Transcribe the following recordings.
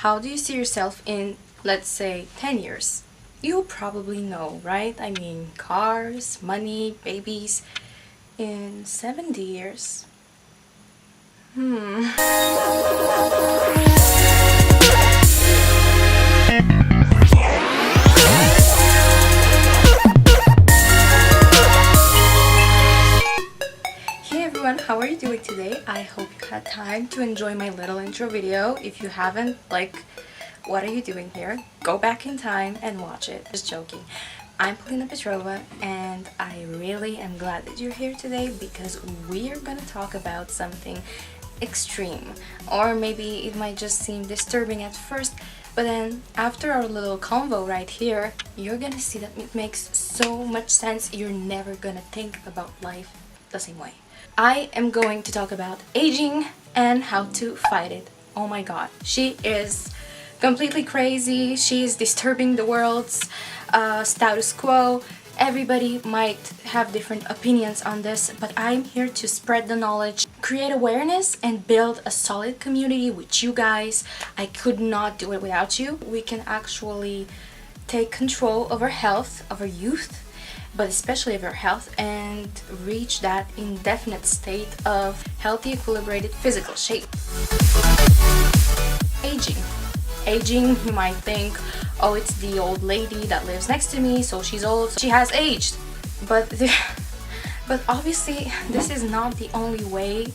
How do you see yourself in, let's say, 10 years? You probably know, right? I mean, cars, money, babies. In 70 years? Hey everyone, how are you doing today? I hope you had time to enjoy my little intro video. If you haven't, what are you doing here? Go back in time and watch it. Just joking. I'm Polina Petrova and I really am glad that you're here today because we're gonna talk about something extreme, or maybe it might just seem disturbing at first, but then after our little convo right here, you're gonna see that it makes so much sense. You're never gonna think about life the same way. I am going to talk about aging and how to fight it. Oh my god, she is completely crazy. She is disturbing the world's status quo. Everybody might have different opinions on this, but I'm here to spread the knowledge, create awareness, and build a solid community with you guys. I could not do it without you. We can actually take control of our health, of our youth, but especially of our health, and reach that indefinite state of healthy, equilibrated physical shape. Aging, you might think, oh, it's the old lady that lives next to me, so she's old, so she has aged. But obviously, this is not the only way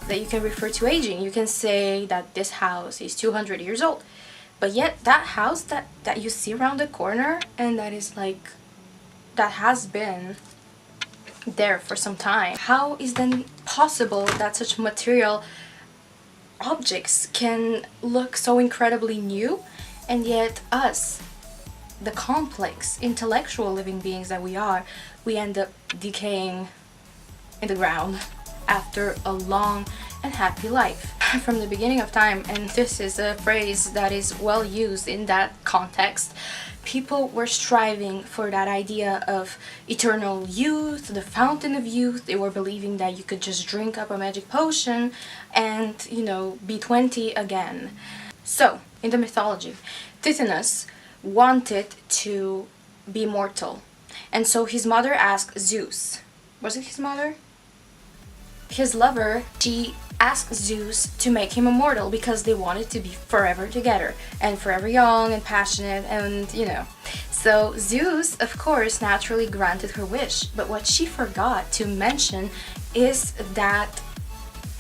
that you can refer to aging. You can say that this house is 200 years old, but yet that house that you see around the corner, and that has been there for some time. How is then possible that such material objects can look so incredibly new, and yet us, the complex intellectual living beings that we are, we end up decaying in the ground after a long and happy life? From the beginning of time, and this is a phrase that is well used in that context, people were striving for that idea of eternal youth, the fountain of youth. They were believing that you could just drink up a magic potion and, be 20 again. So, in the mythology, Titanus wanted to be mortal. And so his mother asked Zeus. Was it his mother? His lover, she asked Zeus to make him immortal because they wanted to be forever together and forever young and passionate and So Zeus, of course, naturally granted her wish, but what she forgot to mention is that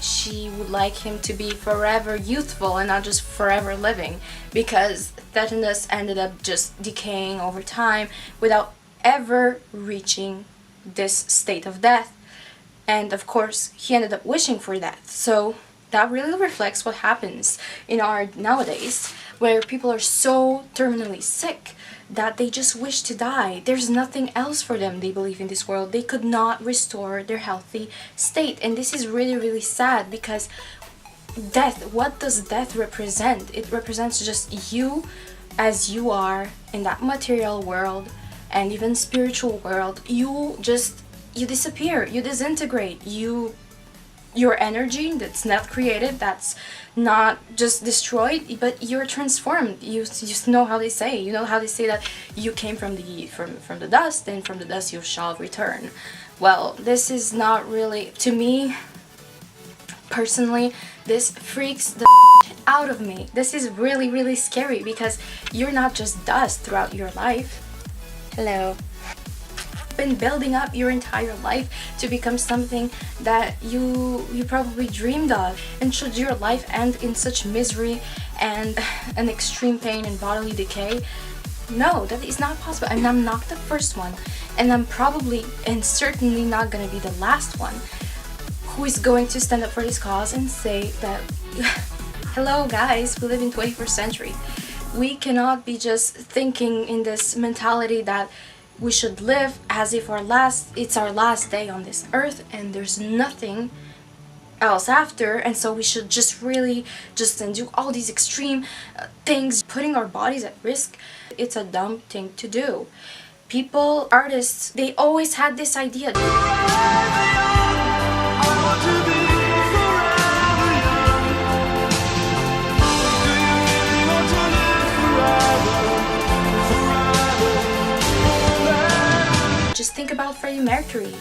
she would like him to be forever youthful and not just forever living, because Titanus ended up just decaying over time without ever reaching this state of death. And of course, he ended up wishing for death. So that really reflects what happens in our nowadays, where people are so terminally sick that they just wish to die. There's nothing else for them, they believe, in this world. They could not restore their healthy state. And this is really, really sad, because death, what does death represent? It represents just you as you are in that material world and even spiritual world. You disappear, you disintegrate, your energy that's not created, that's not just destroyed, but you're transformed. You know how they say, that you came from the dust, and from the dust you shall return. Well, this is not really, to me personally, this freaks the out of me. This is really, really scary, because you're not just dust throughout your life. Hello. Been building up your entire life to become something that you probably dreamed of, and should your life end in such misery and an extreme pain and bodily decay? No, that is not possible. And I'm not the first one, and I'm probably and certainly not gonna be the last one who is going to stand up for this cause and say that hello guys, we live in 21st century. We cannot be just thinking in this mentality that we should live as if it's our last day on this earth and there's nothing else after, and so we should just really do all these extreme things, putting our bodies at risk. It's a dumb thing to do. People, artists, they always had this idea. think about Freddie Mercury?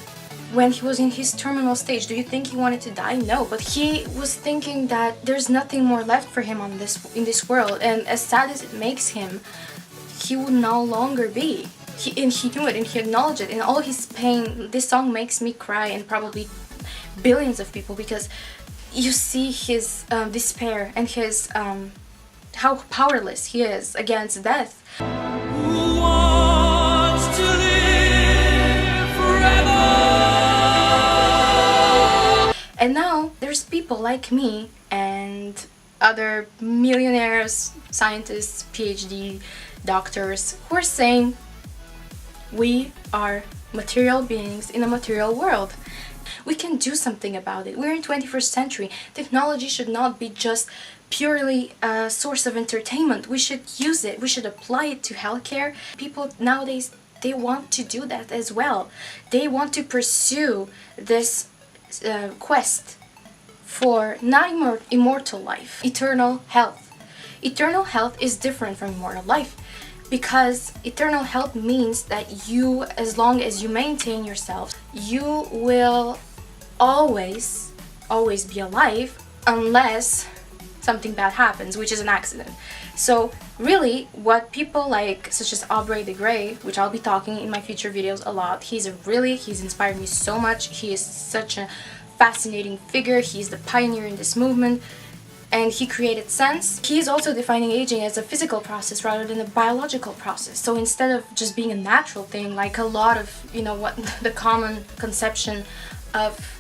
When he was in his terminal stage, do you think he wanted to die? No, but he was thinking that there's nothing more left for him in this world, and as sad as it makes him, he would no longer be. And he knew it, and he acknowledged it, and all his pain. This song makes me cry, and probably billions of people, because you see his despair and his how powerless he is against death. Who wants to live forever? And now there's people like me and other millionaires, scientists, PhD doctors who are saying we are material beings in a material world. We can do something about it. We're in 21st century. Technology should not be just purely a source of entertainment. We should use it. We should apply it to healthcare. People nowadays, they want to do that as well. They want to pursue this quest for not immortal life, eternal health. Eternal health is different from immortal life, because eternal health means that you, as long as you maintain yourself, you will always be alive unless something bad happens, which is an accident. So really, what people like, such as Aubrey de Grey, which I'll be talking in my future videos a lot, he's inspired me so much. He is such a fascinating figure. He's the pioneer in this movement, and he created Sense. He is also defining aging as a physical process rather than a biological process. So instead of just being a natural thing, like a lot of, what the common conception of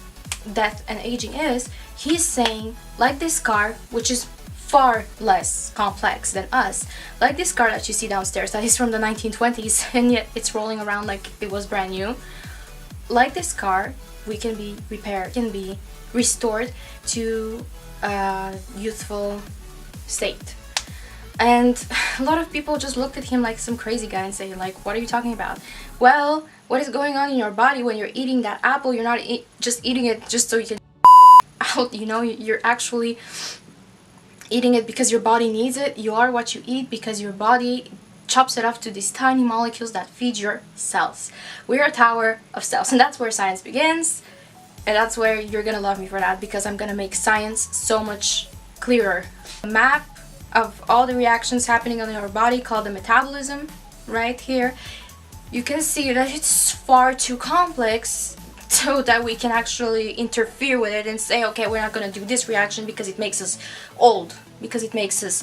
death and aging is, he's saying, like this car, which is far less complex than us, like this car that you see downstairs that is from the 1920s and yet it's rolling around like it was brand new. Like this car, we can be repaired, can be restored to a youthful state. And a lot of people just looked at him like some crazy guy and say, like, what are you talking about? Well, what is going on in your body when you're eating that apple? You're not just eating it just so you can out, you're actually eating it because your body needs it. You are what you eat because your body chops it up to these tiny molecules that feed your cells. We're a tower of cells, and that's where science begins, and that's where you're gonna love me for that, because I'm gonna make science so much clearer. A map of all the reactions happening on your body called the metabolism, right here. You can see that it's far too complex so that we can actually interfere with it and say, okay, we're not gonna do this reaction because it makes us old, because it makes us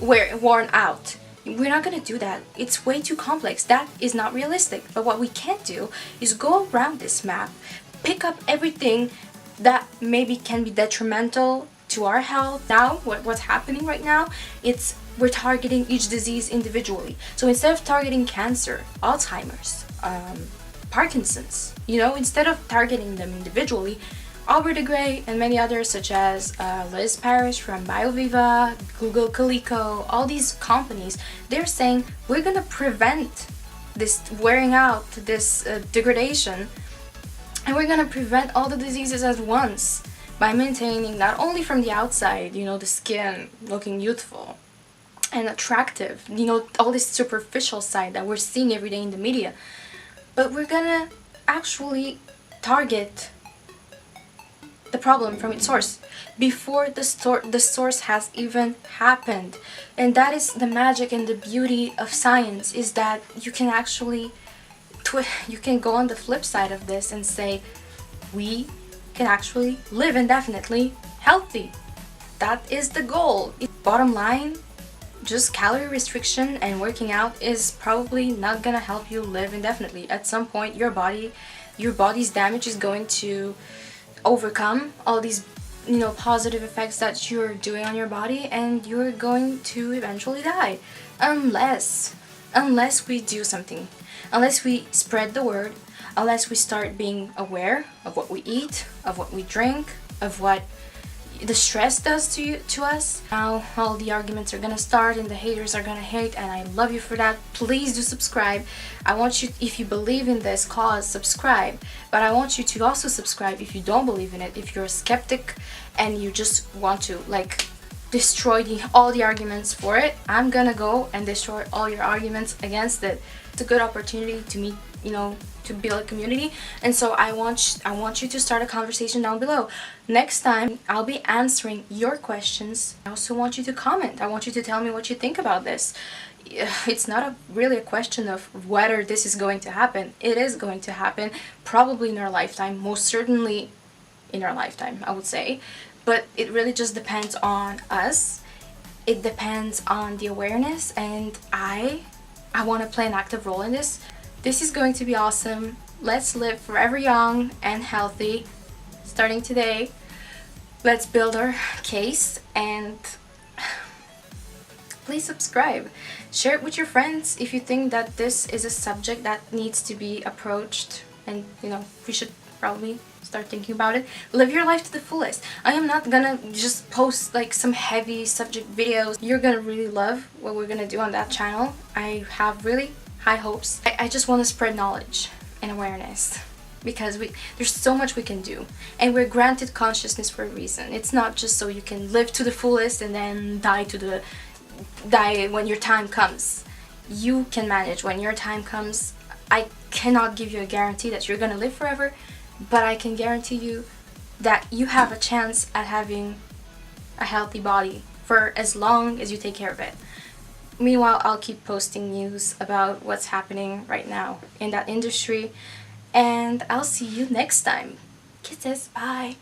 worn out. We're not gonna do that. It's way too complex. That is not realistic. But what we can do is go around this map, pick up everything that maybe can be detrimental to our health. Now, what's happening right now, we're targeting each disease individually. So instead of targeting cancer, Alzheimer's, Parkinson's, instead of targeting them individually, Aubrey de Grey and many others, such as Liz Parrish from BioViva, Google, Calico, all these companies, they're saying we're gonna prevent this wearing out, this degradation, and we're gonna prevent all the diseases at once by maintaining not only from the outside, the skin looking youthful and attractive, all this superficial side that we're seeing every day in the media, but we're gonna actually target the problem from its source before the source has even happened. And that is the magic and the beauty of science, is that you can actually you can go on the flip side of this and say we can actually live indefinitely healthy. That is the goal. Bottom line, just calorie restriction and working out is probably not gonna help you live indefinitely. At some point your body's damage is going to overcome all these positive effects that you're doing on your body, and you're going to eventually die unless we do something, unless we spread the word, unless we start being aware of what we eat, of what we drink, of what the stress does to us. Now all the arguments are gonna start and the haters are gonna hate, and I love you for that. Please do subscribe. I want you, if you believe in this cause, subscribe, but I want you to also subscribe if you don't believe in it, if you're a skeptic and you just want to destroy all the arguments for it. I'm gonna go and destroy all your arguments against it. It's a good opportunity to meet you know, to build a community. And so I want you to start a conversation down below. Next time I'll be answering your questions. I also want you to comment. I want you to tell me what you think about this. It's not really a question of whether this is going to happen. It is going to happen, probably in our lifetime, most certainly in our lifetime, I would say. But it really just depends on us. It depends on the awareness, and I want to play an active role in this. This is going to be awesome. Let's live forever young and healthy starting today. Let's build our case, and please subscribe. Share it with your friends if you think that this is a subject that needs to be approached, and you know, we should probably start thinking about it. Live your life to the fullest. I am not gonna just post like some heavy subject videos. You're gonna really love what we're gonna do on that channel. I have really high hopes. I just want to spread knowledge and awareness, because there's so much we can do, and we're granted consciousness for a reason. It's not just so you can live to the fullest and then die when your time comes. You can manage when your time comes. I cannot give you a guarantee that you're gonna live forever, but I can guarantee you that you have a chance at having a healthy body for as long as you take care of it. Meanwhile, I'll keep posting news about what's happening right now in that industry, and I'll see you next time. Kisses, bye.